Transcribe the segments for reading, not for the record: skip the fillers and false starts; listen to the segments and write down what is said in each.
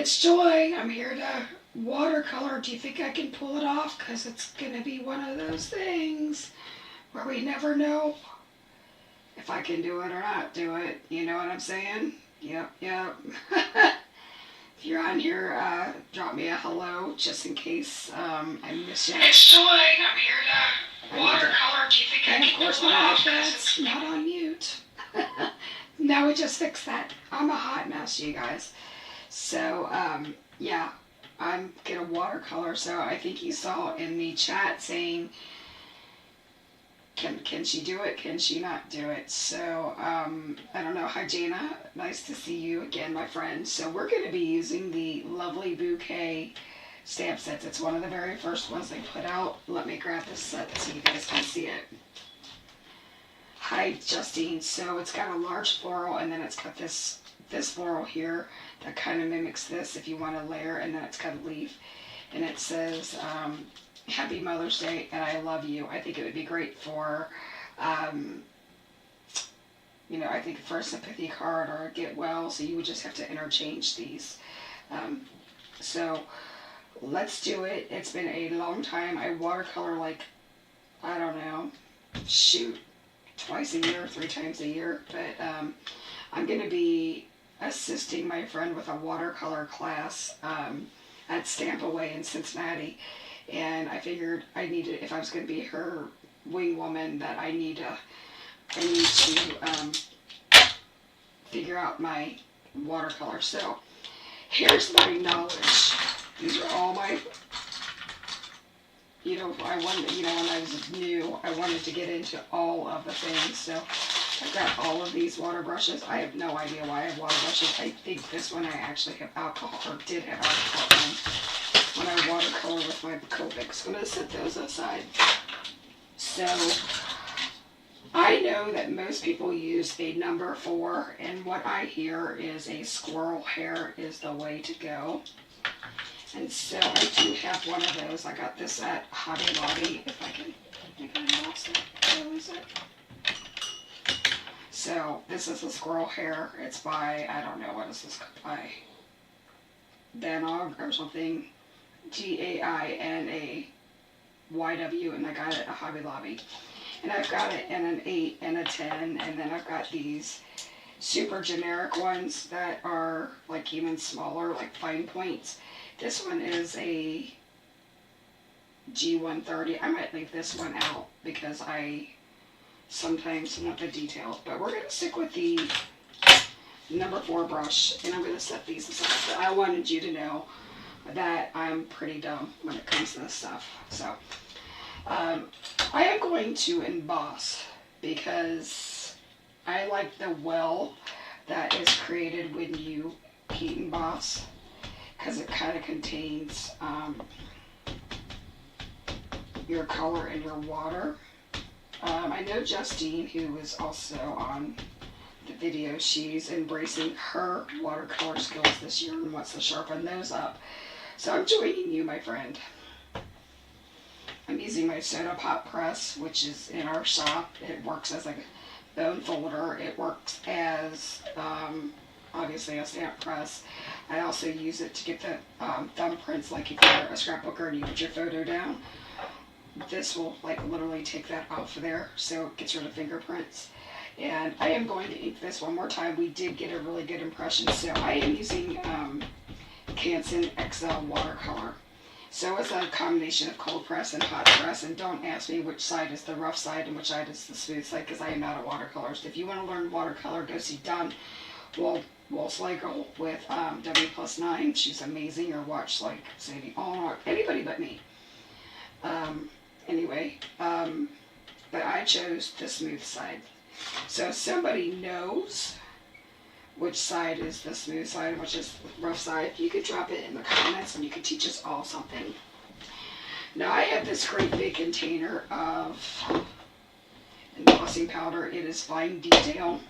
It's Joy. I'm here to watercolor. Do you think I can pull it off? Because it's going to be one of those things where we never know if I can do it or not do it. You know what I'm saying? Yep. If you're on here, drop me a hello just in case I miss you. It's Joy. I'm here to watercolor. Do you think I can pull it off? That's not on mute. Now we just fixed that. I'm a hot mess, you guys. So, yeah, I'm gonna watercolor. So I think you saw in the chat saying, can she do it? Can she not do it? So, I don't know. Hi, Jana. Nice to see you again, my friend. So we're gonna be using the Lovely Bouquet stamp sets. It's one of the very first ones they put out. Let me grab this set so you guys can see it. Hi, Justine. So it's got a large floral, and then it's got this floral here that kind of mimics this if you want to layer, and then it's got a leaf, and it says Happy Mother's Day and I love you. I think it would be great for you know, I think for a sympathy card or a get well, so you would just have to interchange these. So let's do it. It's been a long time. I watercolor like, I don't know, shoot, twice a year, 3 times a year, but I'm going to be assisting my friend with a watercolor class at Stamp Away in Cincinnati, and I figured I needed, if I was going to be her wing woman, that I need to figure out my watercolor. So here's my knowledge. These are all my, you know, I wanted, you know, when I was new, I wanted to get into all of the things. So I've got all of these water brushes. I have no idea why I have water brushes. I think this one I actually have alcohol, or did have alcohol in when I watercolor with my Copics. I'm going to set those aside. So I know that most people use a number 4, and what I hear is a squirrel hair is the way to go. And so I do have one of those. I got this at Hobby Lobby. If I can, I think I lost it. Did I lose it? So this is a squirrel hair. It's by, I don't know, what is this by? Banog or something. GainaYW, and I got it at Hobby Lobby. And I've got it in an 8 and a 10, and then I've got these super generic ones that are like even smaller, like fine points. This one is a G130. I might leave this one out because I sometimes want the detail. But we're going to stick with the number 4 brush, and I'm going to set these aside. But I wanted you to know that I'm pretty dumb when it comes to this stuff. So I am going to emboss because I like the well that is created when you heat emboss, because it kind of contains your color and your water. I know Justine, who is also on the video, she's embracing her watercolor skills this year and wants to sharpen those up. So I'm joining you, my friend. I'm using my soda pop press, which is in our shop. It works as a bone folder. It works as obviously a stamp press. I also use it to get the thumbprints, like if you're a scrapbooker and you put your photo down. This will like literally take that off of there, so it gets rid of fingerprints. And I am going to ink this one more time. We did get a really good impression, so I am using Canson XL watercolor. So it's a combination of cold press and hot press, and don't ask me which side is the rough side and which side is the smooth side, because I am not a watercolorist. If you want to learn watercolor, go see Dawn Wolfslegel with W+9. She's amazing. Or watch like Sadie Allnard, anybody but me. Anyway, but I chose the smooth side. So if somebody knows which side is the smooth side and which is the rough side, you could drop it in the comments and you could teach us all something. Now I have this great big container of embossing powder. It is fine detail,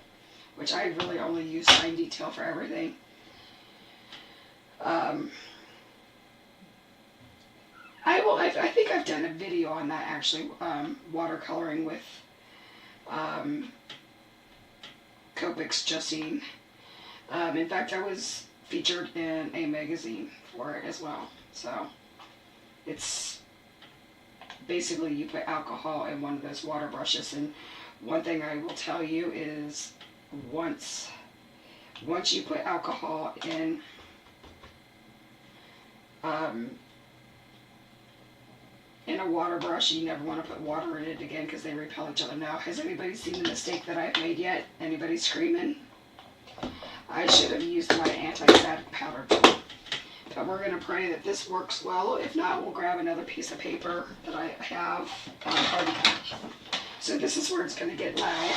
which I really only use fine detail for everything. I think I've done a video on that actually, watercoloring with Copics Justine. In fact, I was featured in a magazine for it as well. So it's basically you put alcohol in one of those water brushes, and one thing I will tell you is once you put alcohol in a water brush, you never want to put water in it again because they repel each other. Now, has anybody seen the mistake that I've made yet? Anybody screaming? I should have used my anti-static powder tool. But we're going to pray that this works well. If not, we'll grab another piece of paper that I have already cut. So this is where it's going to get loud.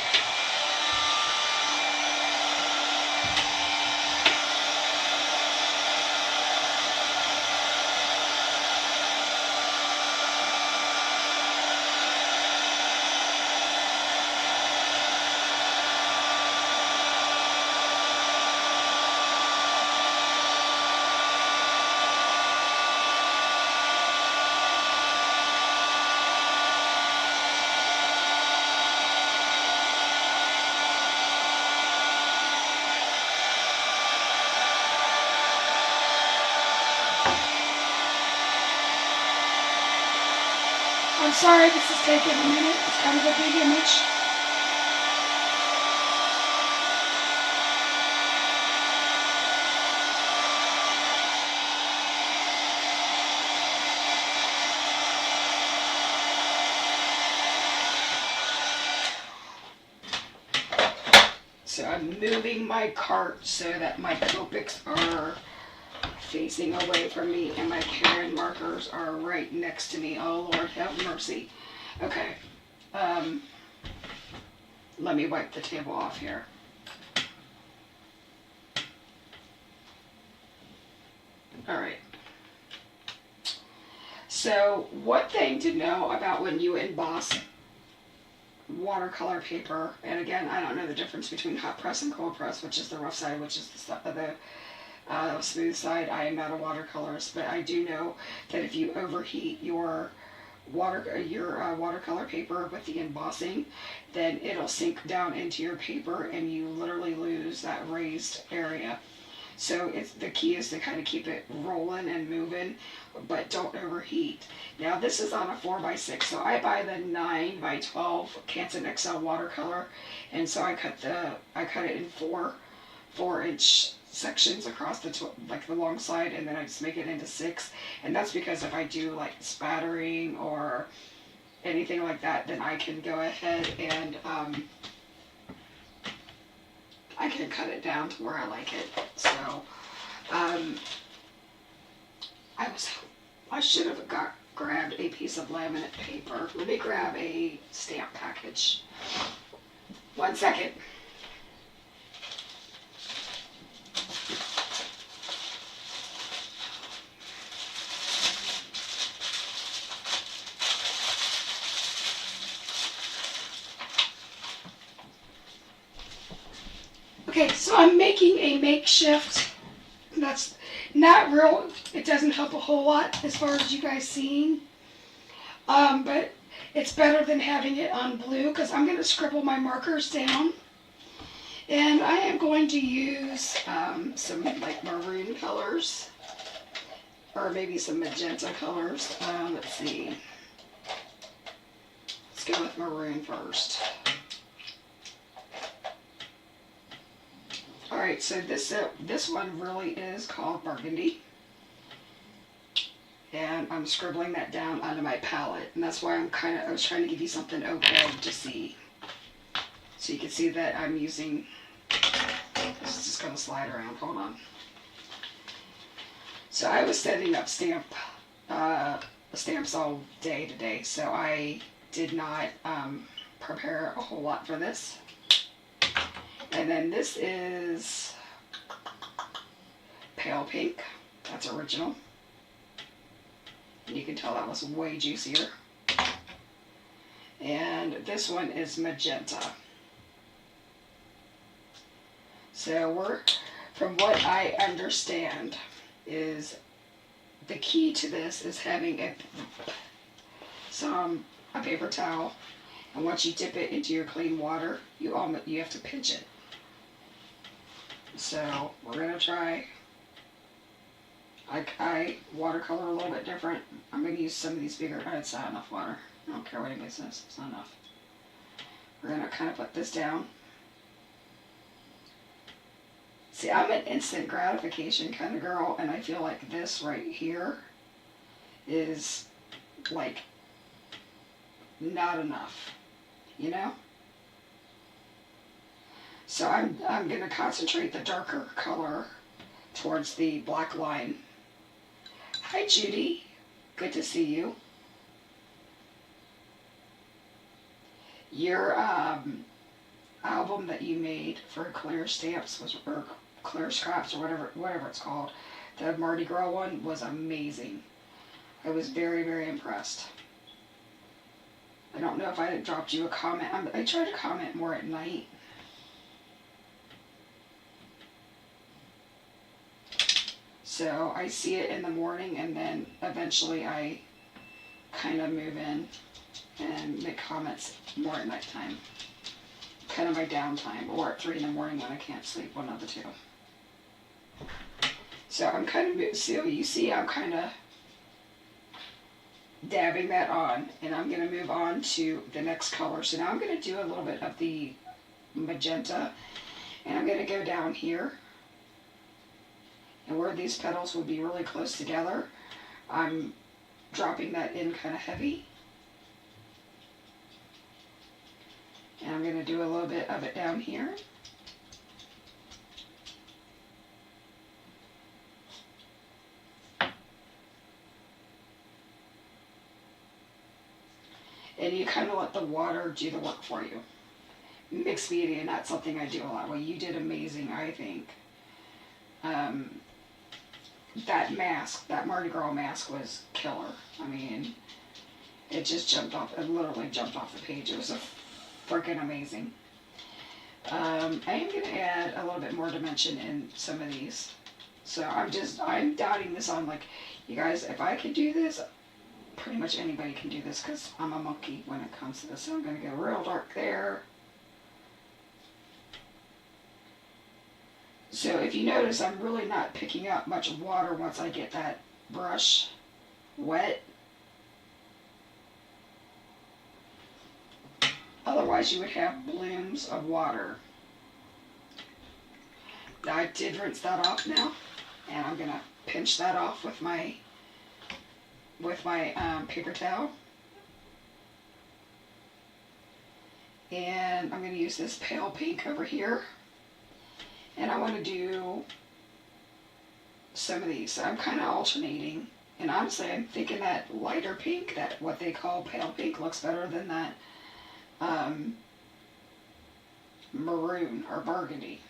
I'm sorry this is taking a minute. It's kind of a big image. So I'm moving my cart so that my Copics are facing away from me and my Karin Markers are right next to me. Oh Lord, have mercy. Okay, let me wipe the table off here. All right. So one thing to know about when you emboss watercolor paper, and again, I don't know the difference between hot press and cold press, which is the rough side, which is the smooth side. I am not a watercolorist, but I do know that if you overheat your watercolor paper with the embossing, then it'll sink down into your paper and you literally lose that raised area. So the key is to kind of keep it rolling and moving, but don't overheat. Now this is on a 4x6, so I buy the 9x12 Canson XL watercolor, and so I cut it in 4-inch sections across the long side, and then I just make it into 6. And that's because if I do like spattering or anything like that, then I can go ahead and I can cut it down to where I like it. So I should have grabbed a piece of laminate paper. Let me grab a stamp package. 1 second. Okay, so I'm making a makeshift. That's not real, it doesn't help a whole lot as far as you guys seeing. But it's better than having it on blue because I'm going to scribble my markers down. And I am going to use some like maroon colors, or maybe some magenta colors. Let's see. Let's go with maroon first. Alright, so this one really is called Burgundy. And I'm scribbling that down onto my palette. And that's why I was trying to give you something opaque to see. So you can see that I'm using, this is just going to slide around, hold on. So I was setting up stamps all day today, so I did not prepare a whole lot for this. And then this is pale pink. That's original. And you can tell that was way juicier. And this one is magenta. So from what I understand, is the key to this is having a paper towel. And once you dip it into your clean water, you have to pinch it. So we're going to try I watercolor a little bit different. I'm going to use some of these bigger. It's not enough water. I don't care what anybody says. It's not enough. We're going to kind of put this down. See, I'm an instant gratification kind of girl, and I feel like this right here is like not enough, you know? So I'm going to concentrate the darker color towards the black line. Hi, Judy. Good to see you. Your album that you made for Clear Stamps was, or Clear Scraps, or whatever it's called, the Mardi Gras one was amazing. I was very, very impressed. I don't know if I dropped you a comment. I try to comment more at night. So I see it in the morning, and then eventually I kind of move in and make comments more at nighttime. Kind of my downtime, or at 3 in the morning when I can't sleep, one of the two. So I'm kind of, so you see I'm kind of dabbing that on, and I'm going to move on to the next color. So now I'm going to do a little bit of the magenta, and I'm going to go down here, and where these petals would be really close together, I'm dropping that in kind of heavy. And I'm going to do a little bit of it down here. And you kind of let the water do the work for you. Mixed media, not something I do a lot. Well, you did amazing, I think. That mask, that Mardi Gras mask was killer. I mean, it just jumped off, it literally jumped off the page. It was a freaking amazing. I am going to add a little bit more dimension in some of these. So I'm dotting this on, like, you guys, if I could do this, pretty much anybody can do this, because I'm a monkey when it comes to this. So I'm going to go real dark there. So if you notice, I'm really not picking up much water once I get that brush wet. Otherwise you would have blooms of water. Now I did rinse that off now, and I'm going to pinch that off with my paper towel. And I'm going to use this pale pink over here. And I want to do some of these. So I'm kind of alternating. And honestly, I'm thinking that lighter pink, that what they call pale pink, looks better than that maroon or burgundy.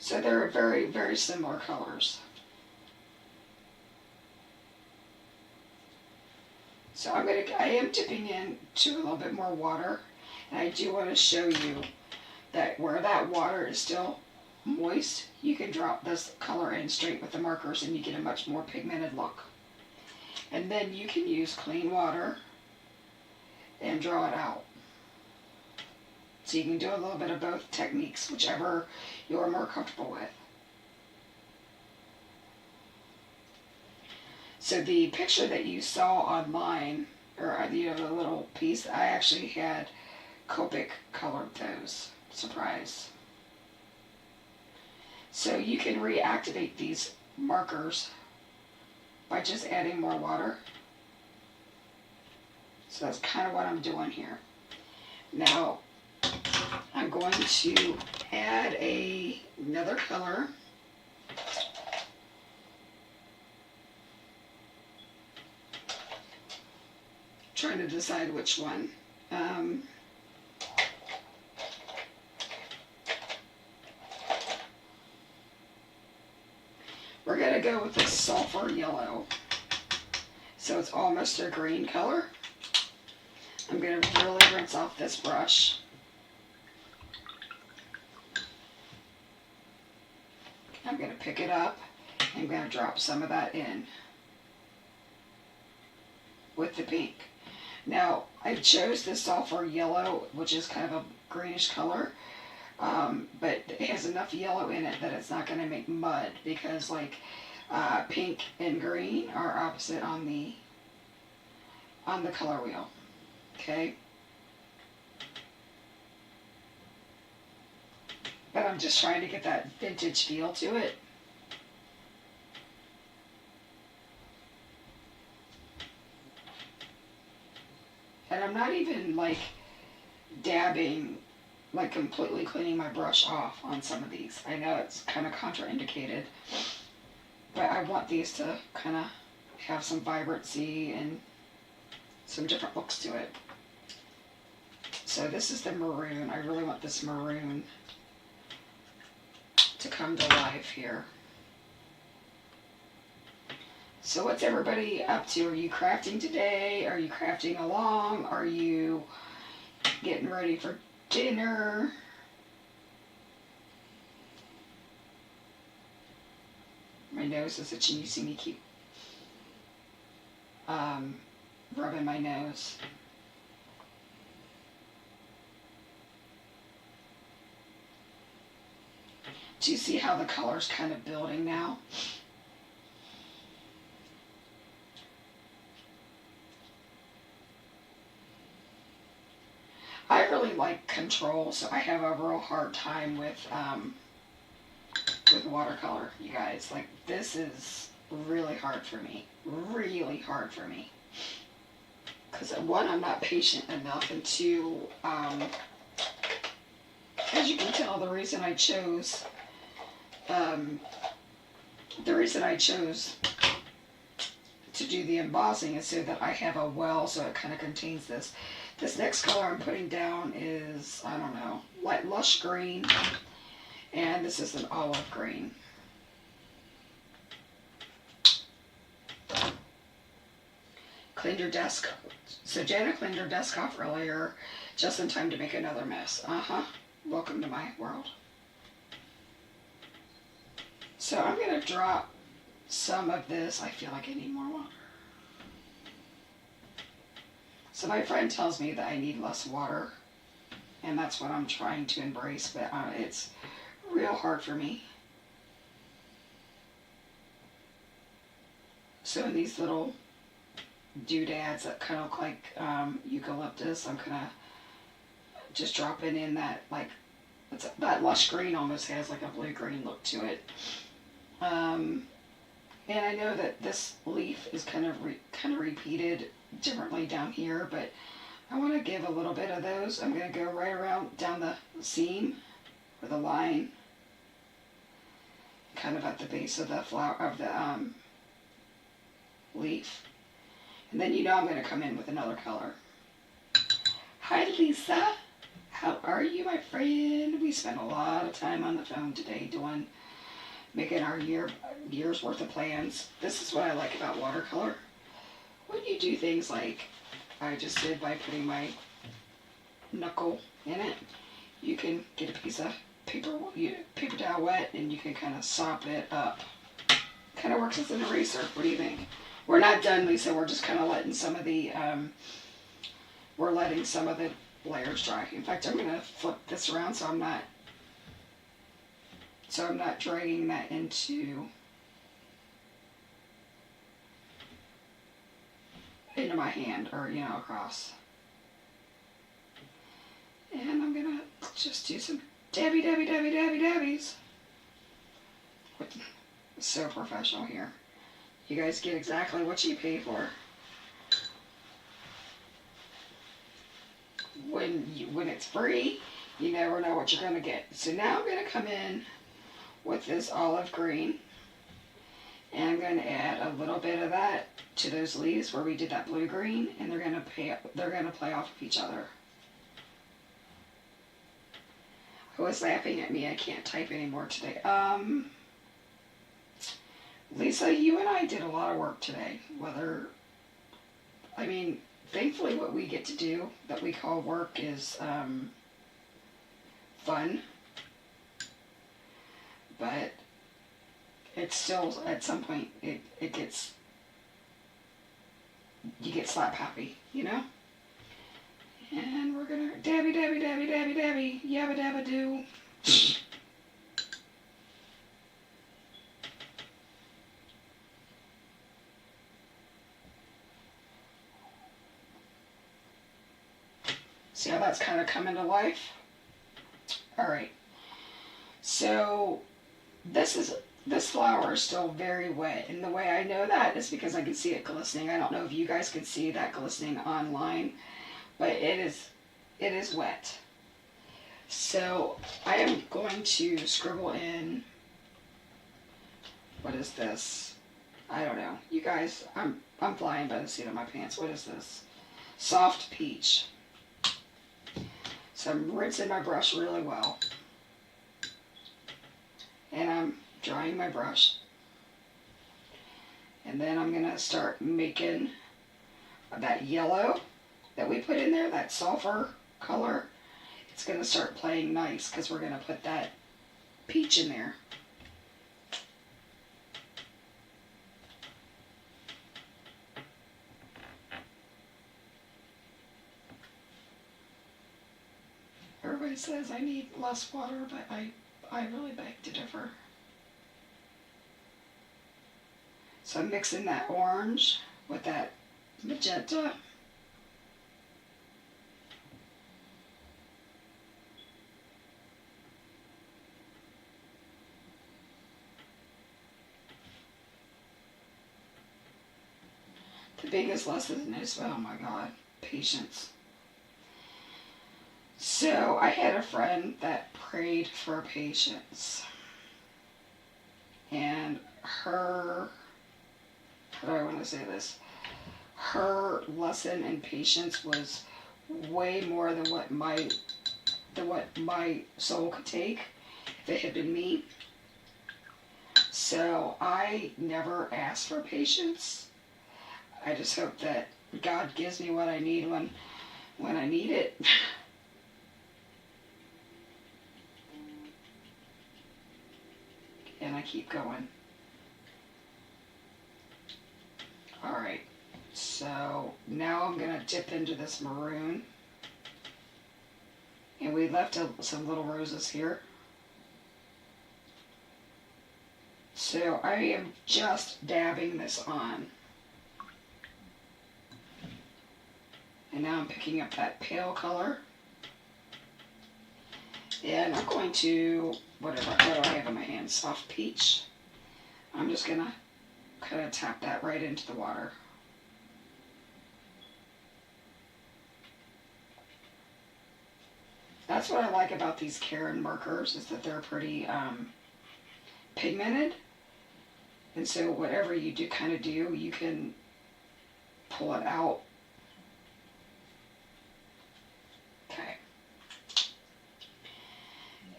So they're very, very similar colors. So I am dipping into a little bit more water, and I do want to show you that where that water is still moist, you can drop this color in straight with the markers and you get a much more pigmented look. And then you can use clean water and draw it out. So you can do a little bit of both techniques, whichever you're more comfortable with. So the picture that you saw online, or the little piece, I actually had Copic colored those. Surprise. So you can reactivate these markers by just adding more water. So that's kind of what I'm doing here. Now I'm going to add another color. Trying to decide which one. We're going to go with the sulfur yellow. So it's almost a green color. I'm going to really rinse off this brush. I'm going to pick it up. I'm going to drop some of that in with the pink. Now, I chose the sulfur yellow, which is kind of a greenish color, but it has enough yellow in it that it's not going to make mud, because like pink and green are opposite on the color wheel. Okay. But I'm just trying to get that vintage feel to it. And I'm not even like dabbing, like completely cleaning my brush off on some of these. I know it's kind of contraindicated, but I want these to kind of have some vibrancy and some different looks to it. So this is the maroon. I really want this maroon to come to life here. So what's everybody up to? Are you crafting today? Are you crafting along? Are you getting ready for dinner? My nose is itching. You see me keep rubbing my nose. Do you see how the color's kind of building now? I really like control, so I have a real hard time with watercolor, you guys. Like, this is really hard for me. Really hard for me. Because one, I'm not patient enough, and two, as you can tell, the reason I chose to do the embossing is so that I have a well, so it kind of contains this. This next color I'm putting down is, I don't know, light lush green, and this is an olive green. Cleaned your desk. So Jana cleaned her desk off earlier, just in time to make another mess. Welcome to my world. So I'm going to drop some of this. I feel like I need more water. So my friend tells me that I need less water, and that's what I'm trying to embrace, but it's real hard for me. So in these little doodads that kind of look like eucalyptus, I'm kind of just dropping in that, like, that lush green almost has like a blue-green look to it. And I know that this leaf is kind of repeated differently down here, but I want to give a little bit of those. I'm going to go right around down the seam with a line, kind of at the base of the flower of the leaf, and then I'm going to come in with another color. Hi Lisa, how are you, my friend? We spent a lot of time on the phone today making our year's worth of plans. This is what I like about watercolor. When you do things like I just did by putting my knuckle in it, you can get a piece of paper towel wet and you can kind of sop it up. Kind of works as an eraser. What do you think? We're not done, Lisa. We're just kind of letting some of the layers dry. In fact, I'm going to flip this around so I'm not dragging that into my hand or, across. And I'm going to just do some dabbies. So professional here. You guys get exactly what you pay for. When it's free, you never know what you're going to get. So now I'm going to come in with this olive green, and I'm going to add a little bit of that to those leaves where we did that blue green, and they're going to play off of each other. Who was laughing at me? I can't type anymore today. Lisa, you and I did a lot of work today. Thankfully what we get to do that we call work is fun. But it's still, at some point, you get slap happy, And we're gonna dabby, yabba dabba do. See how that's kind of coming to life? Alright, so this flower is still very wet, and the way I know that is because I can see it glistening. I don't know if you guys can see that glistening online, but it is wet. So I am going to scribble in, what is this? I don't know. You guys, I'm flying by the seat of my pants. What is this? Soft peach. So I'm rinsing my brush really well. And I'm drying my brush. And then I'm going to start making that yellow that we put in there, that sulfur color. It's going to start playing nice because we're going to put that peach in there. Everybody says I need less water, but I really beg to differ. So I'm mixing that orange with that magenta. The biggest lesson is, oh my God, patience. So I had a friend that prayed for patience, and her, how do I want to say this? Her lesson in patience was way more than what my soul could take if it had been me. So I never asked for patience. I just hope that God gives me what I need when I need it. And I keep going. Alright, so now I'm going to dip into this maroon. And we left some little roses here. So I am just dabbing this on. And now I'm picking up that pale color. And I'm going to, what do I have in my hand? Soft peach. I'm just going to kind of tap that right into the water. That's what I like about these Karin markers, is that they're pretty pigmented. And so whatever you do kind of do, you can pull it out. Okay.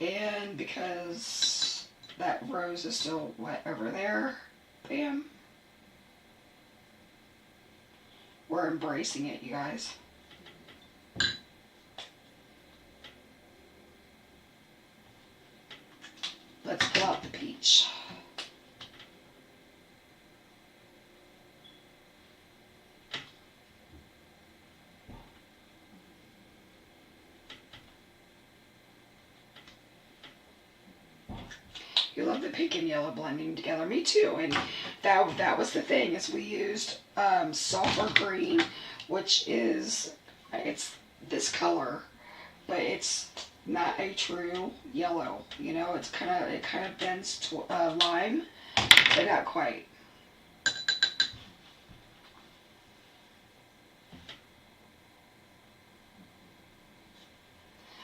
And because that rose is still wet over there, bam. We're embracing it, you guys. Let's pull out the peach. You love the pink and yellow blending together. Me too. And that was the thing, is we used sulfur green, which is, it's this color, but it's not a true yellow. You know, it kind of bends to lime, but not quite.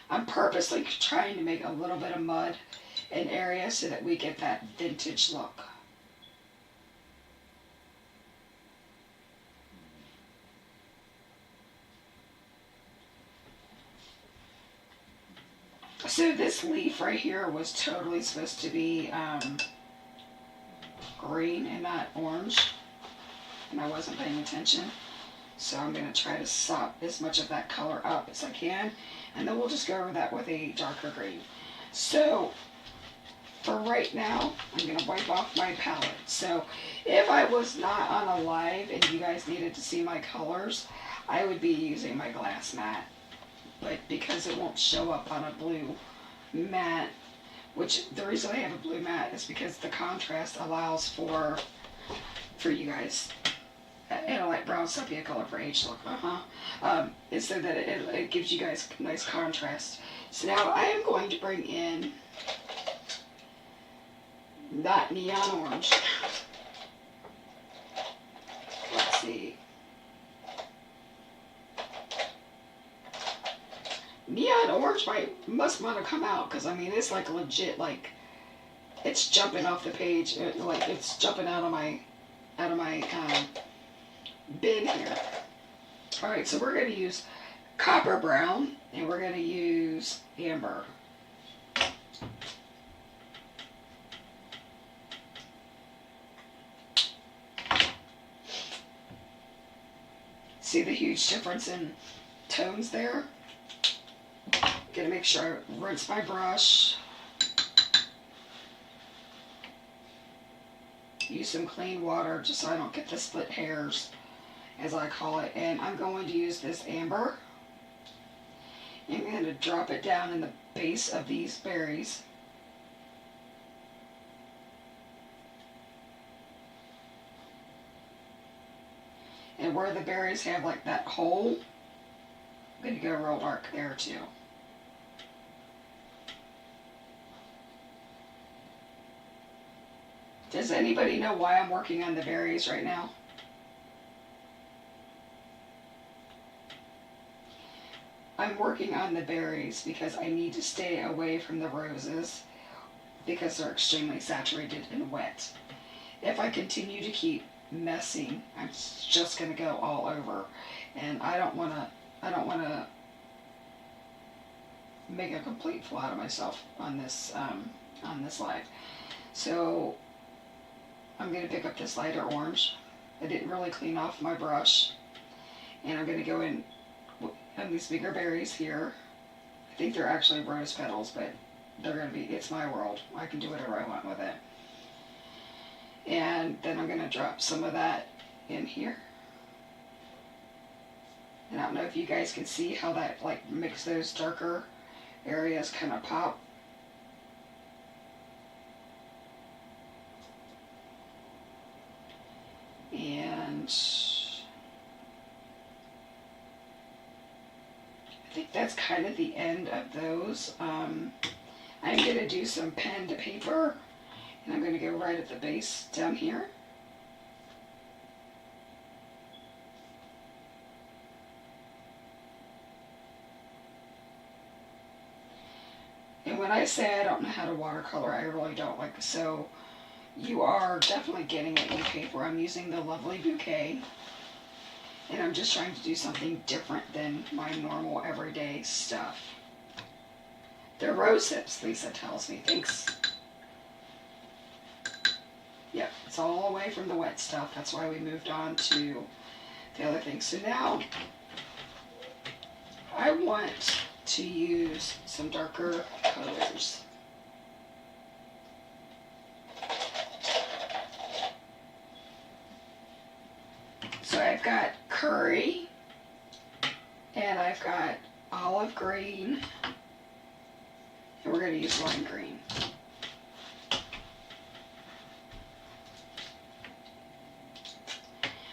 I'm purposely trying to make a little bit of mud in areas so that we get that vintage look. So this leaf right here was totally supposed to be green and not orange, and I wasn't paying attention. So I'm going to try to sop as much of that color up as I can, and then we'll just go over that with a darker green. So for right now, I'm going to wipe off my palette. So if I was not on a live and you guys needed to see my colors, I would be using my glass mat. But because it won't show up on a blue mat, which the reason I have a blue mat is because the contrast allows for you guys, and a light brown sepia color for age look, is so that it gives you guys nice contrast. So now I am going to bring in that neon orange. Let's see. Neon orange must want to come out, because I mean it's like legit, like it's jumping off the page, like it's jumping out of my bin here. All right, so we're going to use copper brown and we're going to use amber. See the huge difference in tones there? Gonna make sure I rinse my brush. Use some clean water just so I don't get the split hairs, as I call it. And I'm going to use this amber. I'm going to drop it down in the base of these berries. And where the berries have like that hole, I'm going to go real dark there too. Does anybody know why I'm working on the berries right now? I'm working on the berries because I need to stay away from the roses because they're extremely saturated and wet. If I continue to keep messing, I'm just going to go all over, and I don't want to make a complete fool out of myself on this live. So I'm going to pick up this lighter orange. I didn't really clean off my brush, and I'm going to go in on these bigger berries here. I think they're actually rose petals, but they're going to be, it's my world. I can do whatever I want with it. And then I'm going to drop some of that in here. And I don't know if you guys can see how that like makes those darker areas kind of pop. And I think that's kind of the end of those. I'm going to do some pen to paper, and I'm going to go right at the base down here. And when I say I don't know how to watercolor, I really don't. Like, so you are definitely getting it in paper. I'm using the Lovely Bouquet, and I'm just trying to do something different than my normal everyday stuff. They're rose hips, Lisa tells me. Thanks. Yep, it's all away from the wet stuff. That's why we moved on to the other things. So now I want to use some darker colors. So I've got curry, and I've got olive green, and we're going to use lime green.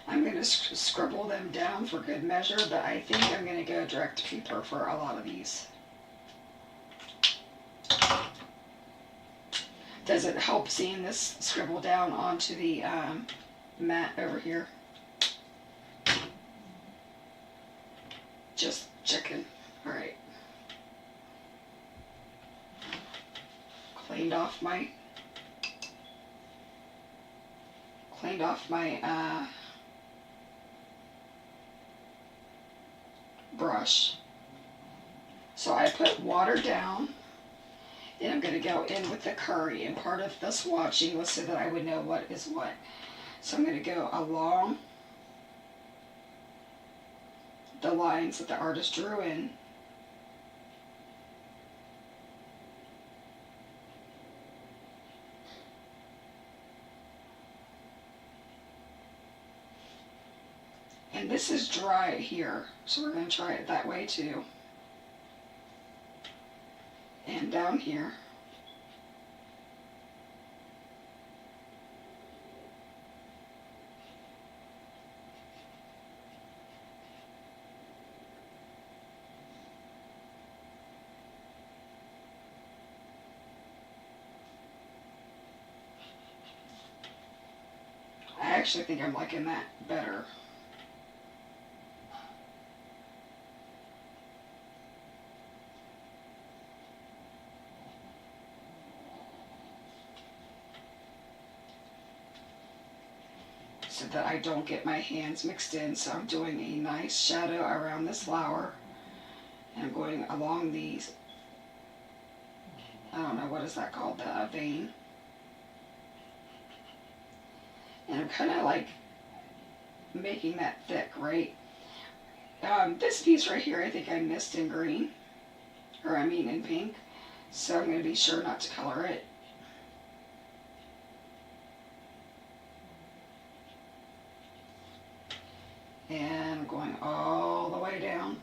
I'm going to scribble them down for good measure, but I think I'm going to go direct to paper for a lot of these. Does it help seeing this scribble down onto the mat over here? Just checking. All right. Cleaned off my brush. So I put water down, and I'm going to go in with the curry, and part of the swatching was so that I would know what is what. So I'm going to go along the lines that the artist drew in. And this is dry here, so we're going to try it that way too. And down here. actually think I'm liking that better. So that I don't get my hands mixed in. So I'm doing a nice shadow around this flower. And I'm going along these, I don't know, what is that called, the vein. And I'm kind of like making that thick, right? This piece right here, I think I missed in green, or I mean in pink. So I'm going to be sure not to color it. And I'm going all the way down.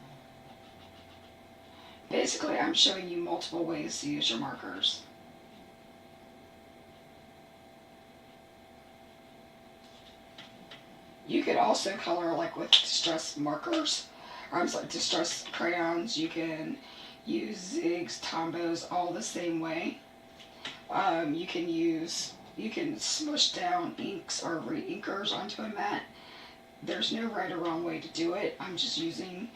Basically, I'm showing you multiple ways to use your markers. You could also color like with distress markers, or I'm sorry, distress crayons. You can use zigs, tombos, all the same way. You can smush down inks or re-inkers onto a mat. There's no right or wrong way to do it. I'm just using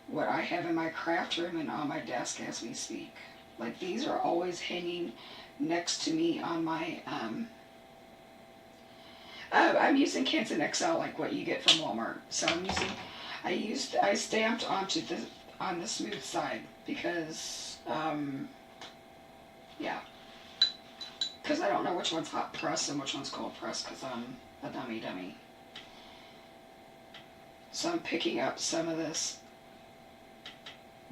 what I have in my craft room and on my desk as we speak. Like these are always hanging next to me on my, I'm using Canson XL like what you get from Walmart. So I stamped on the smooth side because, yeah. Because I don't know which one's hot press and which one's cold press because I'm a dummy. So I'm picking up some of this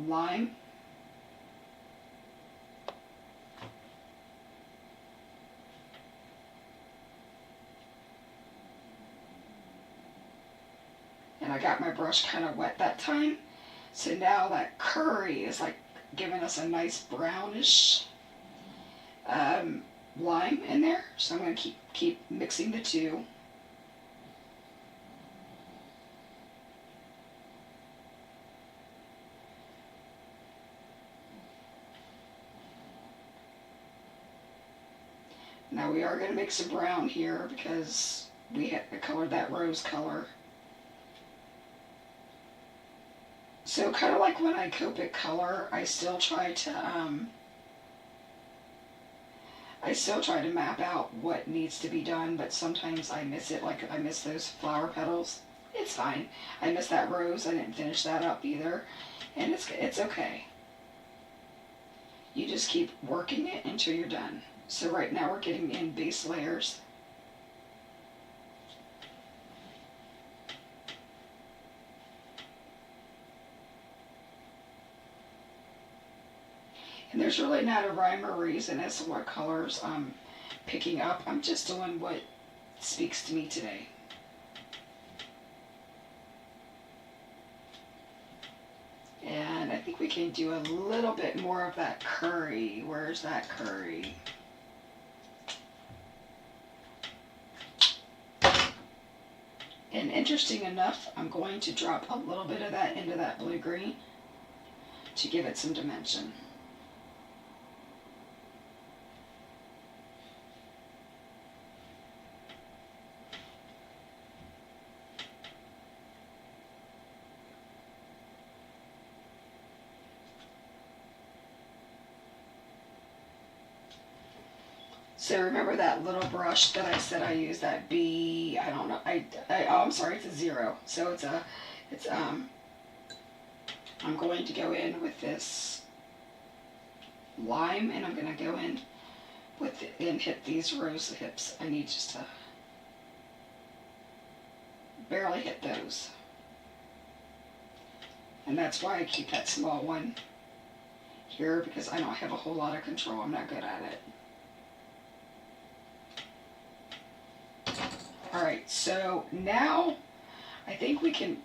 lime. And I got my brush kind of wet that time. So now that curry is like giving us a nice brownish lime in there. So I'm going to keep mixing the two. Now we are going to mix a brown here because we had colored that rose color. So kind of like when I Copic color, I still try to map out what needs to be done, but sometimes I miss it. Like I miss those flower petals. It's fine. I missed that rose. I didn't finish that up either, and it's okay. You just keep working it until you're done. So right now we're getting in base layers. And there's really not a rhyme or reason as to what colors I'm picking up. I'm just doing what speaks to me today. And I think we can do a little bit more of that curry. Where's that curry? And interesting enough, I'm going to drop a little bit of that into that blue-green to give it some dimension. So remember that little brush that I said I used, that B, I don't know, I'm sorry, it's a 0. So I'm going to go in with this lime, and I'm going to go in with and hit these rose hips. I need just to barely hit those. And that's why I keep that small one here, because I don't have a whole lot of control. I'm not good at it. Alright, so now I think we're going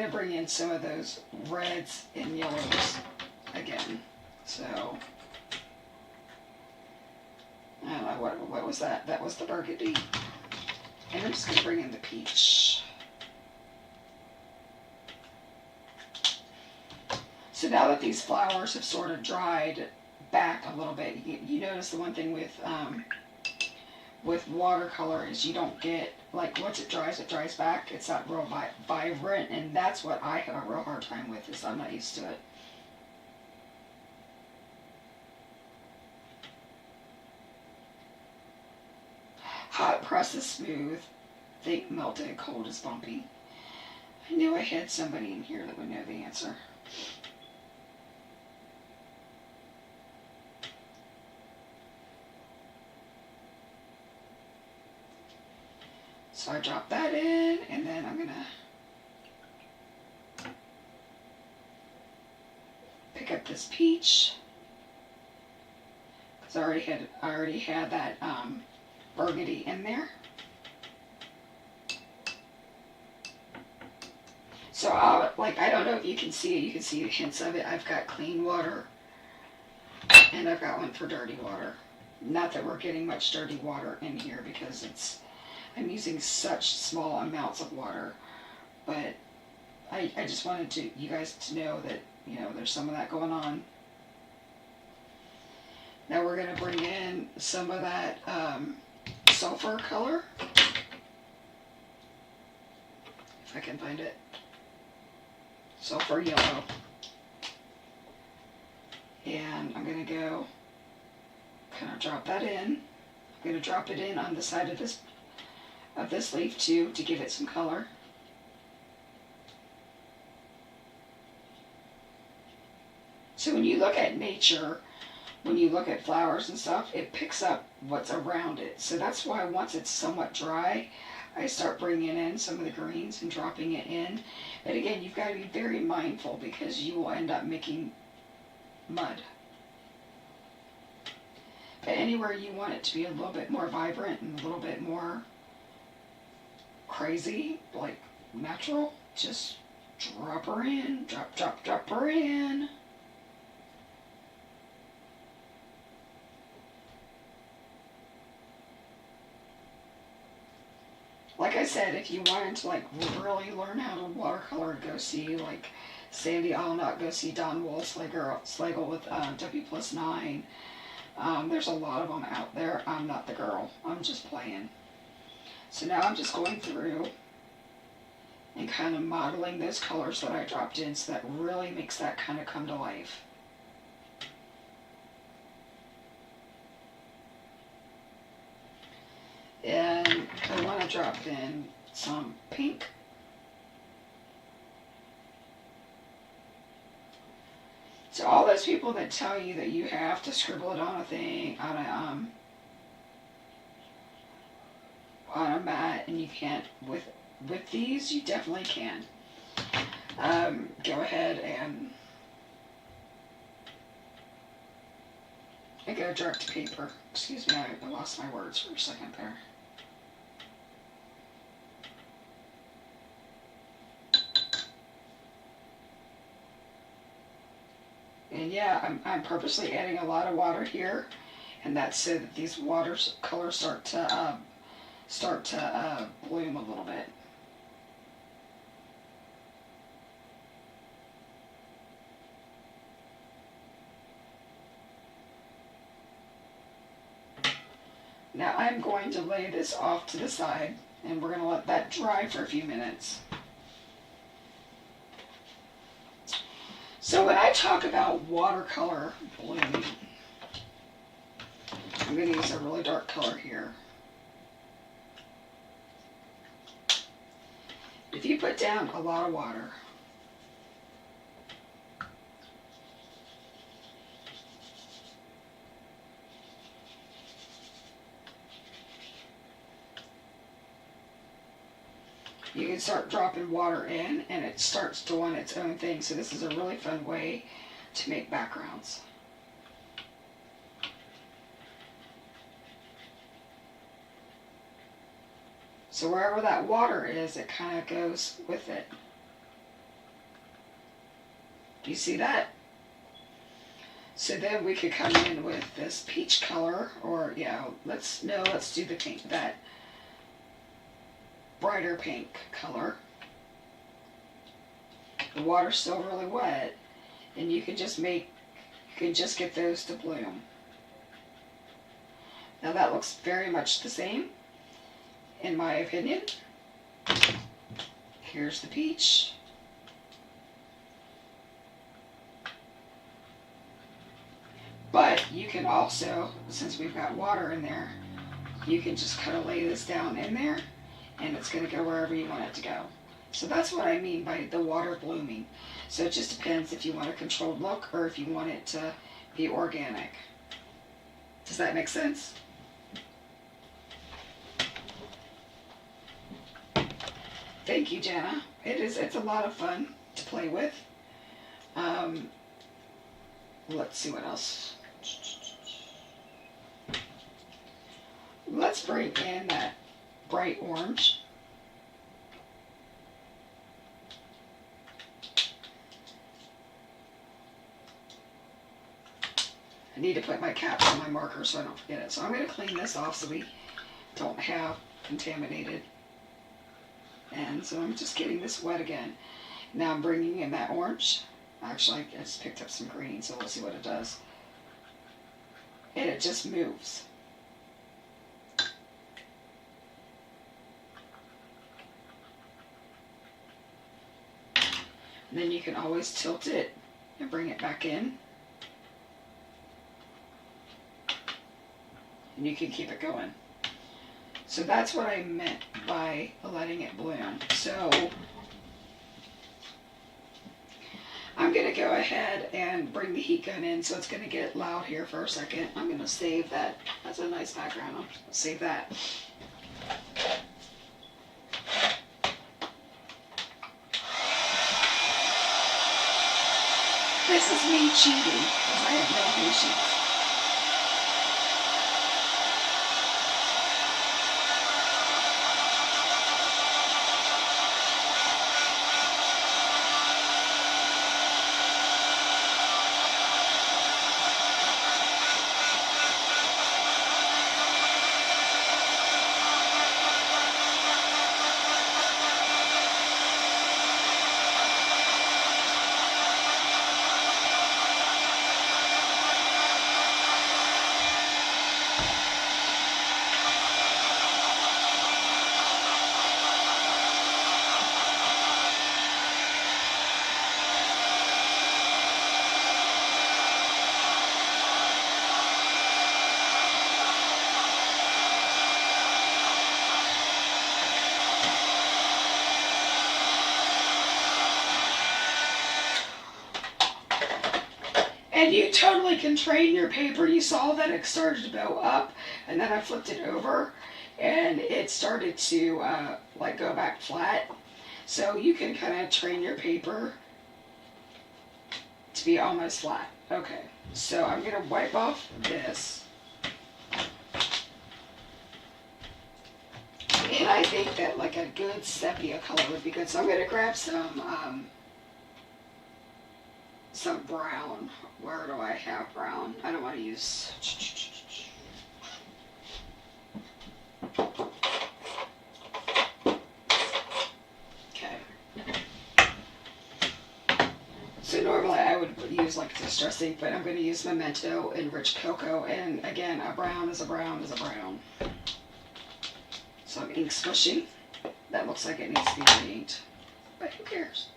to bring in some of those reds and yellows again. So, I don't know, what was that? That was the burgundy. And I'm just going to bring in the peach. So now that these flowers have sort of dried back a little bit, you notice the one thing with watercolor is you don't get like once it dries back. It's not real vibrant, and that's what I have a real hard time with, is I'm not used to it. Hot press is smooth, think melted, cold is bumpy. I knew I had somebody in here that would know the answer. So I drop that in, and then I'm gonna pick up this peach, because I already had that burgundy in there. So I don't know if you can see it. You can see the hints of it. I've got clean water, and I've got one for dirty water. Not that we're getting much dirty water in here, because I'm using such small amounts of water, but I just wanted you guys to know that, there's some of that going on. Now we're going to bring in some of that sulfur color, if I can find it. Sulfur yellow. And I'm going to go kind of drop that in. I'm going to drop it in on the side of this leaf too, to give it some color. So when you look at nature, when you look at flowers and stuff, it picks up what's around it. So that's why once it's somewhat dry, I start bringing in some of the greens and dropping it in. But again, you've got to be very mindful, because you will end up making mud. But anywhere you want it to be a little bit more vibrant and a little bit more crazy, like natural, just drop her in, drop her in. Like I said, if you wanted to really learn how to watercolor, go see Sandy Allnut, go see Don Woolslegel with W+9. There's a lot of them out there. I'm not the girl. I'm just playing. So now I'm just going through and kind of modeling those colors that I dropped in, so that really makes that kind of come to life. And I want to drop in some pink. So all those people that tell you that you have to scribble it on a mat, and you can't with these, you definitely can. Go ahead and go direct to paper. Excuse me, I lost my words for a second there. And yeah, I'm purposely adding a lot of water here, and that's so that these colors start to bloom a little bit. Now I'm going to lay this off to the side, and we're going to let that dry for a few minutes. So when I talk about watercolor blooming, I'm going to use a really dark color here. If you put down a lot of water, you can start dropping water in, and it starts doing its own thing. So this is a really fun way to make backgrounds. So wherever that water is, it kind of goes with it. Do you see that? So then we could come in with this peach color, or let's do the pink, that brighter pink color. The water's still really wet, and you can just get those to bloom. Now that looks very much the same. in my opinion. Here's the peach. But you can also, since we've got water in there, you can just kind of lay this down in there and it's going to go wherever you want it to go. So that's what I mean by the water blooming. So it just depends if you want a controlled look or if you want it to be organic. Does that make sense? Thank you, Jana. It's a lot of fun to play with. Let's see what else. Let's bring in that bright orange. I need to put my caps on my marker so I don't forget it. So I'm going to clean this off so we don't have contaminated. And so I'm just getting this wet again. Now I'm bringing in that orange. Actually, I just picked up some green, so we'll see what it does. And it just moves. And then you can always tilt it and bring it back in. And you can keep it going. So that's what I meant by letting it bloom. So I'm going to go ahead and bring the heat gun in, so it's going to get loud here for a second. I'm going to save that. That's a nice background. I'll save that. This is me cheating because I have no patience. And you totally can train your paper. You saw that it started to go up, and then I flipped it over, and it started to like go back flat. So you can kind of train your paper to be almost flat. Okay, so I'm gonna wipe off this. And I think that like a good sepia color would be good. So I'm gonna grab some brown. Where do I have brown? I don't want to use. Okay. So normally I would use like distress ink, but I'm going to use Memento and Rich Cocoa. And again, a brown is a brown is a brown. So I'm ink squishing. That looks like it needs to be re-inked, but who cares?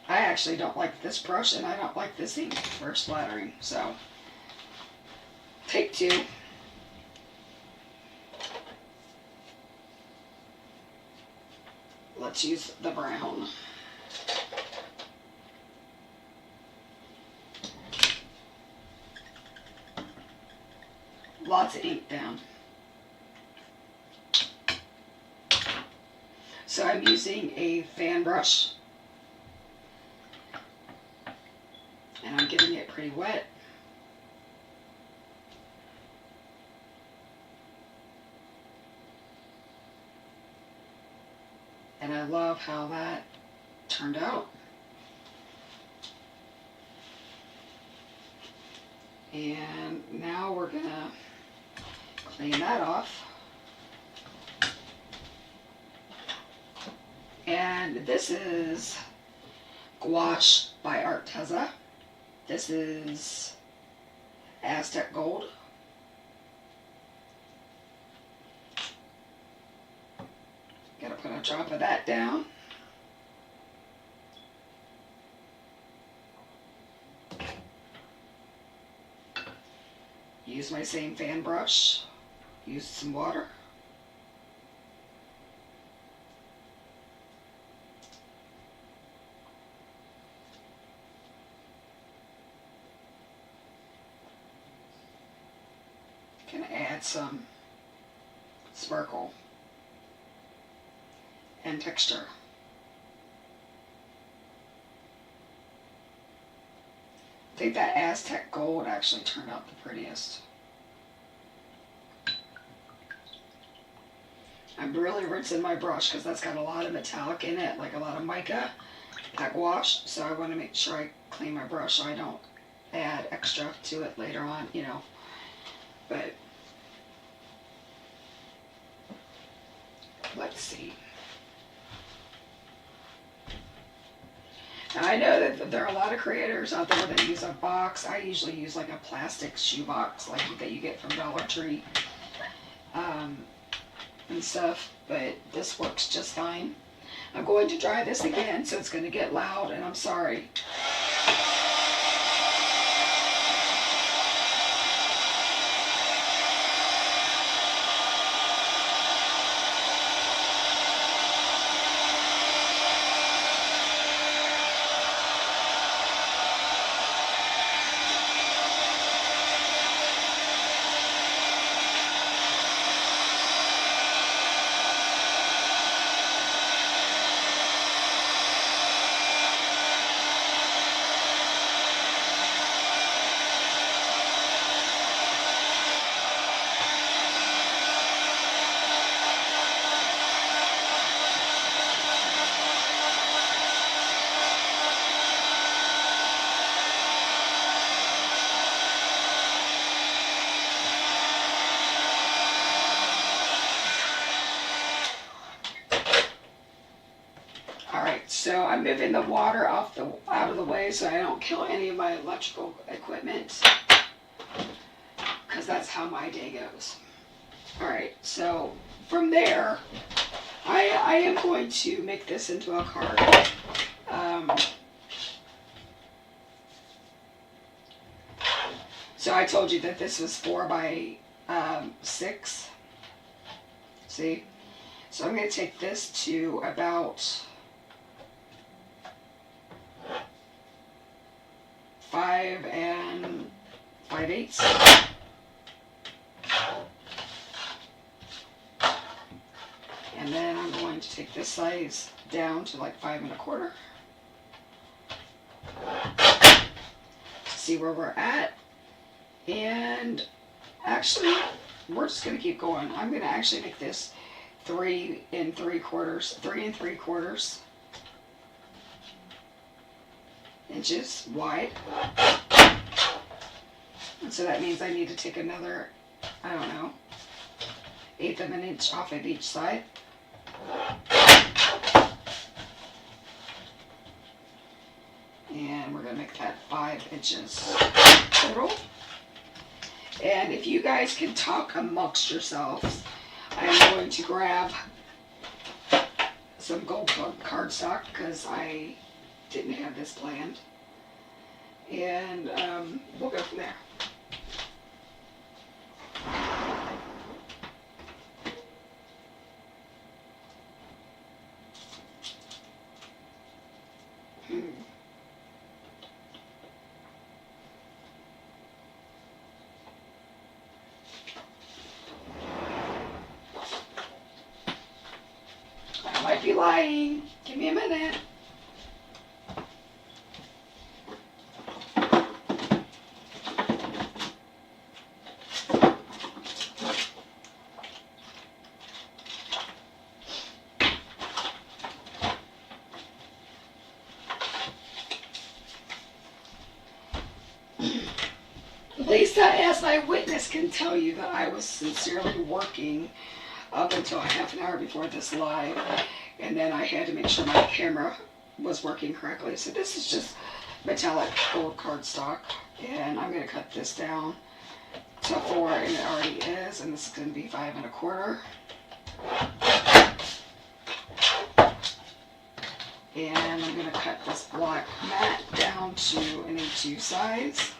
I actually don't like this brush, and I don't like this ink for splattering, so take two. Let's use the brown. Lots of ink down. So I'm using a fan brush. And I'm getting it pretty wet. And I love how that turned out. And now we're gonna clean that off. And this is Gouache by Arteza. This is Aztec Gold. Gotta put a drop of that down. Use my same fan brush. Use some water. Gonna add some sparkle and texture. I think that Aztec Gold actually turned out the prettiest. I'm really rinsing my brush because that's got a lot of metallic in it, like a lot of mica, that gouache. So I want to make sure I clean my brush so I don't add extra to it later on, you know. But let's see. Now I know that there are a lot of creators out there that use a box. I usually use like a plastic shoe box like that you get from Dollar Tree and stuff, but this works just fine. I'm going to dry this again, so it's going to get loud, and I'm sorry. So I'm moving the water out of the way so I don't kill any of my electrical equipment, because that's how my day goes. Alright, so from there, I am going to make this into a card. So I told you that this was 4 by 6. See? So I'm going to take this to about 5 5/8. And then I'm going to take this size down to like 5 1/4. See where we're at. And actually, we're just going to keep going. I'm going to actually make this 3 3/4 inches wide. And so that means I need to take another, I don't know, 1/8 of an inch off of each side. And we're going to make that 5 inches total. And if you guys can talk amongst yourselves, I'm going to grab some gold cardstock because I didn't have this planned. And we'll go from there. I might be lying. Give me a minute. Lisa, as my witness, can tell you that I was sincerely working up until a half an hour before this live, And then I had to make sure my camera was working correctly. So this is just metallic gold cardstock, and I'm going to cut this down to 4, and it already is, and this is going to be 5 1/4. And I'm going to cut this black mat down to an A2 size.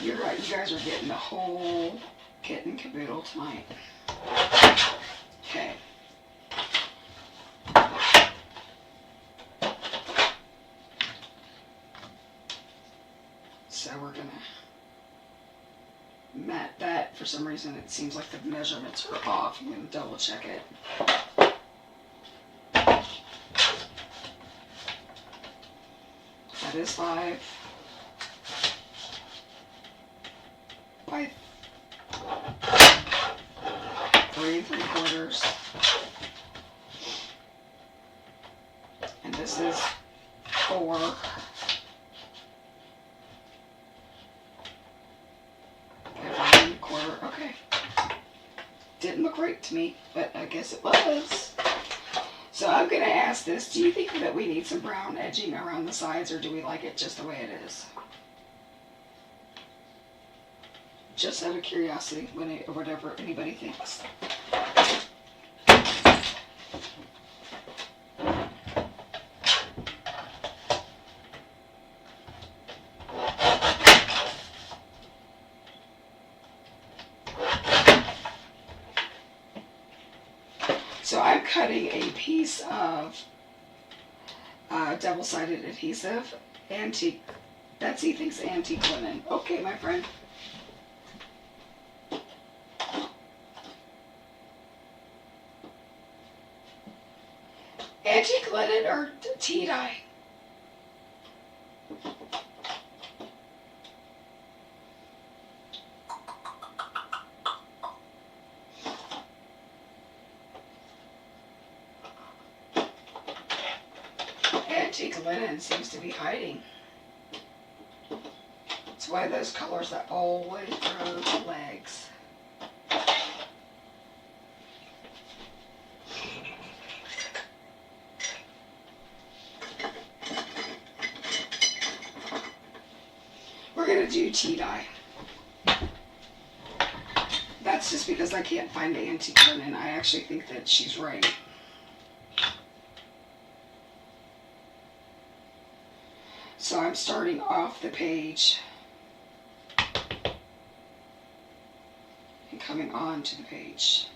You're right, you guys are getting the whole kit and caboodle tonight. Okay. So we're going to mat that. For some reason it seems like the measurements are off. I'm going to double check it. That is 5 by 3 3/4. And this is 4 by 5 1/4. Okay. Didn't look right to me, but I guess it was. So I'm going to ask this, do you think that we need some brown edging around the sides, or do we like it just the way it is? Just out of curiosity, or whatever anybody thinks. So I'm cutting a piece of double-sided adhesive, antique. Betsy thinks antique linen. Okay, my friend. Antique linen or tea dye? Antique linen seems to be hiding. It's one of those colors that always grows legs. We're going to do tea dye. That's just because I can't find the antique linen. I actually think that she's right. So I'm starting off the page and coming on to the page.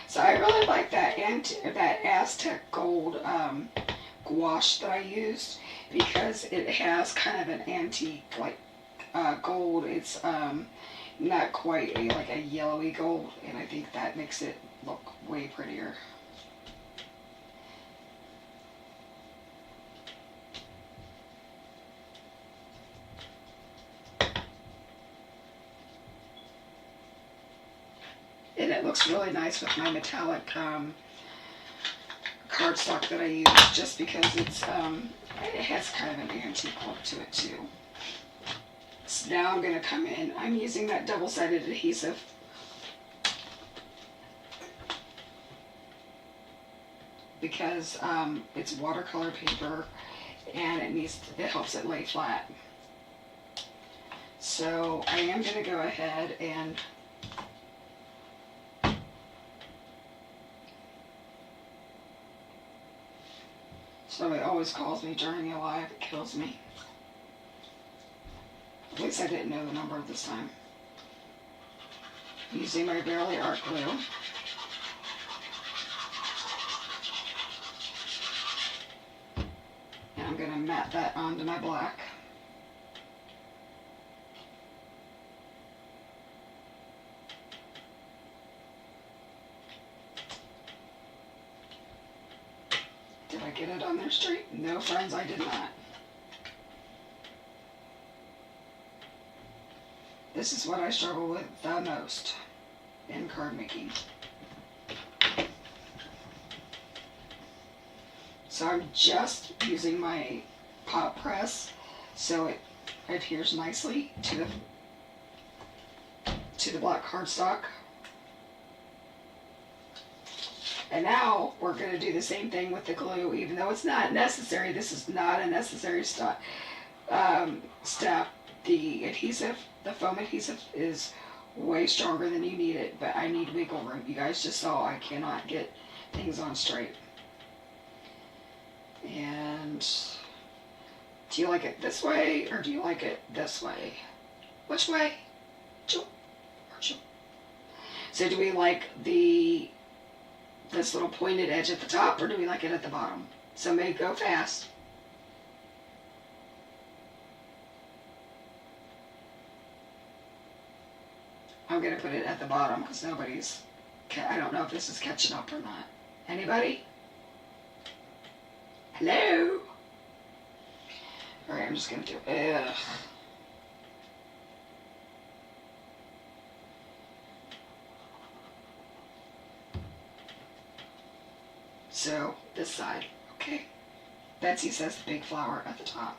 So I really like that Aztec gold gouache that I used, because it has kind of an antique like gold. It's not quite like a yellowy gold, and I think that makes it look way prettier. And it looks really nice with my metallic cardstock that I use, just because it's it has kind of an antique look to it too. So now I'm going to come in. I'm using that double-sided adhesive. Because it's watercolor paper, and it helps it lay flat. So I am going to go ahead and somebody always calls me Journey Alive. It kills me. At least I didn't know the number this time. I'm using my Barely Art glue. And I'm going to mat that onto my black. Did I get it on there straight? No, friends, I did not. This is what I struggle with the most in card making. So I'm just using my pop press so it adheres nicely to the black cardstock. And now we're going to do the same thing with the glue, even though it's not necessary. This is not a necessary step. The adhesive, the foam adhesive, is way stronger than you need it, but I need wiggle room. You guys just saw I cannot get things on straight. And do you like it this way or do you like it this way? Which way? So do we like this little pointed edge at the top, or do we like it at the bottom? So may go fast. I'm going to put it at the bottom because I don't know if this is catching up or not. Anybody? Hello? Alright, I'm just going to do it. So, this side, okay. Betsy says the big flower at the top.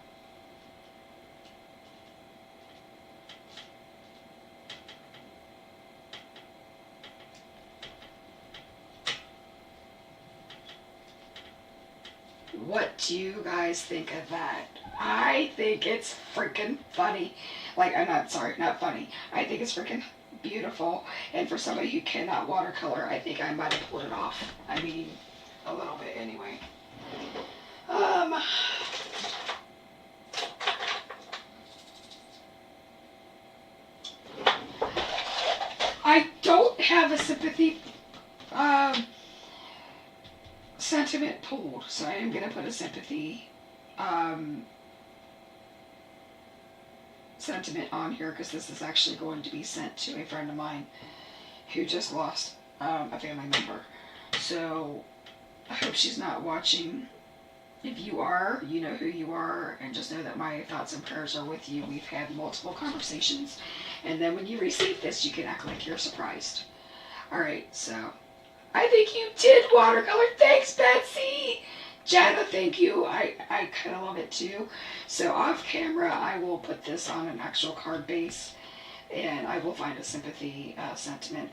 What do you guys think of that? I think it's freaking funny. Like, I'm not funny. I think it's freaking beautiful. And for somebody who cannot watercolor, I think I might have pulled it off. I mean, a little bit anyway. I don't have a sympathy sentiment pulled, so I am going to put a sympathy sentiment on here because this is actually going to be sent to a friend of mine who just lost a family member. So I hope she's not watching. If you are, you know who you are, and just know that my thoughts and prayers are with you. We've had multiple conversations, and then when you receive this, you can act like you're surprised. Alright, so I think you did watercolor. Thanks, Betsy. Jana, thank you. I kind of love it too. So off camera, I will put this on an actual card base, and I will find a sympathy sentiment.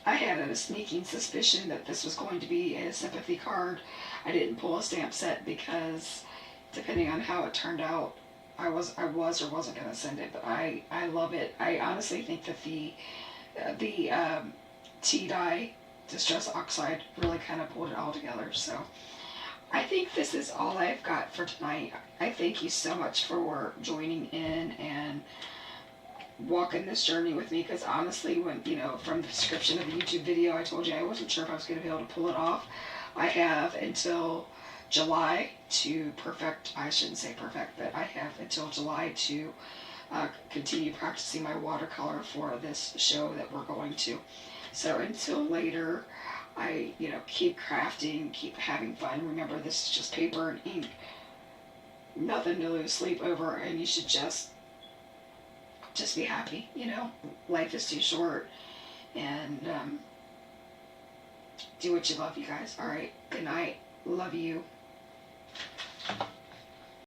I had a sneaking suspicion that this was going to be a sympathy card. I didn't pull a stamp set because depending on how it turned out, I was or wasn't going to send it, but I love it. I honestly think that the tea dye Distress Oxide really kind of pulled it all together. So I think this is all I've got for tonight. I thank you so much for joining in and walking this journey with me, because honestly, when, you know, from the description of the YouTube video, I told you I wasn't sure if I was going to be able to pull it off. I have until July to perfect, I shouldn't say perfect, but I have until July to continue practicing my watercolor for this show that we're going to. So until later, I, keep crafting, keep having fun. Remember, this is just paper and ink. Nothing to lose sleep over, and you should just be happy, Life is too short, and do what you love, you guys. All right, good night. Love you.